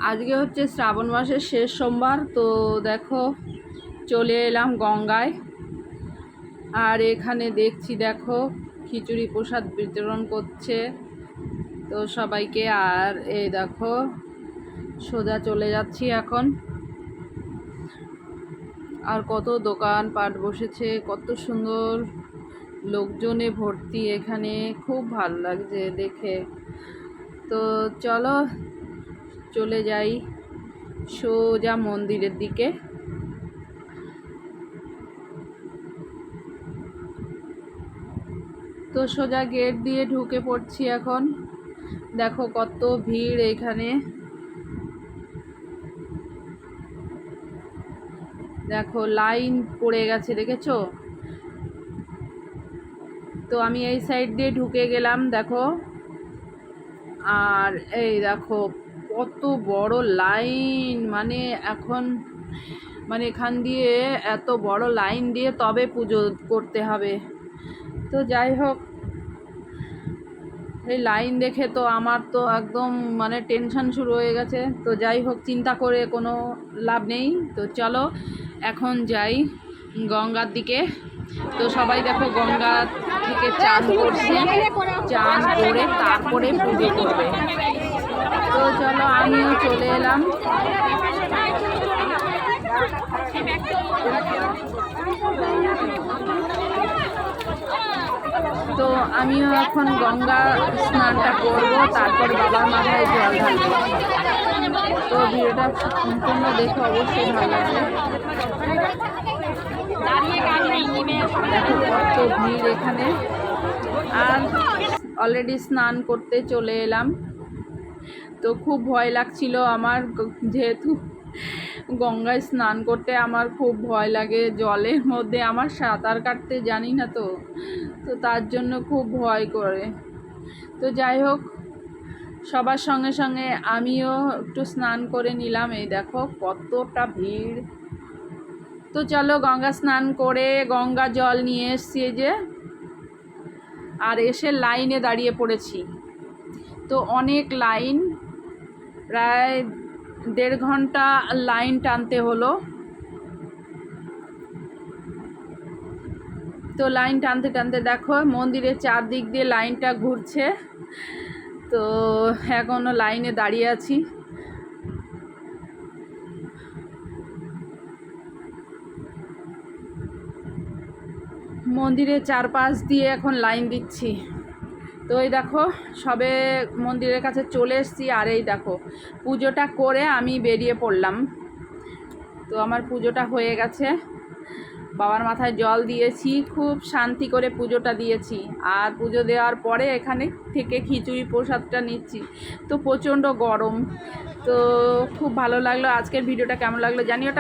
আজকে হচ্ছে শ্রাবণ মাসের শেষ সোমবার। তো দেখো চলে এলাম গঙ্গায়। আর এখানে দেখছি দেখো খিচুড়ি প্রসাদ বিতরণ করছে তো সবাইকে। আর এই দেখো সোজা চলে যাচ্ছি এখন। আর কত দোকান পাট বসেছে, কত সুন্দর লোকজনে ভর্তি এখানে, খুব ভালো লাগছে দেখে। তো চলো চলে যাই সোজা মন্দিরের দিকে। তো সোজা গেট দিয়ে ঢুকে পড়ছি এখন। দেখো কত ভিড় এখানে, দেখো লাইন পড়ে গেছে, দেখেছো? তো আমি এই সাইড দিয়ে ঢুকে গেলাম দেখো। আর এই দেখো কত বড় লাইন, মানে এখন এখান দিয়ে এত বড় লাইন দিয়ে তবে পুজো করতে হবে। তো যাই হোক, এই লাইন দেখে তো আমার তো একদম টেনশন শুরু হয়ে গেছে। তো যাই হোক, চিন্তা করে কোনো লাভ নেই। তো চলো এখন যাই গঙ্গার দিকে। তো সবাই দেখো গঙ্গা থেকে চান করছে, চান করে তারপরে পুজো করবে। তো চলো আমিও চলে এলাম। তো আমিও এখন গঙ্গা স্নানটা করব, তারপর বাবার মাথায় জল ঢালবো। তো ভিডিওটা সম্পূর্ণ দেখে অবশ্যই ভালো লাগবে। দেখো কত ভিড় এখানে। আর অলরেডি স্নান করতে চলে এলাম। তো খুব ভয় লাগছিল আমার, যেহেতু গঙ্গায় স্নান করতে আমার খুব ভয় লাগে। জলের মধ্যে আমার সাঁতার কাটতে জানি না, তো তার জন্য খুব ভয় করে। তো যাই হোক, সবার সঙ্গে সঙ্গে আমিও একটু স্নান করে নিলাম। এই দেখো কতটা ভিড়। তো চলো গঙ্গা স্নান করে গঙ্গা জল নিয়ে এসছি যে, আর এসে লাইনে দাঁড়িয়ে পড়েছি। তো অনেক লাইন, প্রায় 1.5 ঘন্টা লাইন টানতে হলো। তো লাইন টানতে টানতে দেখো মন্দিরের চারদিক দিয়ে লাইনটা ঘুরছে। তো এখনও লাইনে দাঁড়িয়ে আছি। মন্দিরের চারপাশ দিয়ে এখন লাইন দিচ্ছি। তো এই দেখো সবে মন্দিরের কাছে চলে এসেছি। আর এই দেখো পুজোটা করে আমি বেরিয়ে পড়লাম। তো আমার পুজোটা হয়ে গেছে, বাবার মাথায় জল দিয়েছি, খুব শান্তি করে পুজোটা দিয়েছি। আর পুজো দেওয়ার পরে এখানে থেকে খিচুড়ি প্রসাদটা নিচ্ছি। তো প্রচণ্ড গরম। তো খুব ভালো লাগলো। আজকের ভিডিওটা কেমন লাগলো জানিও।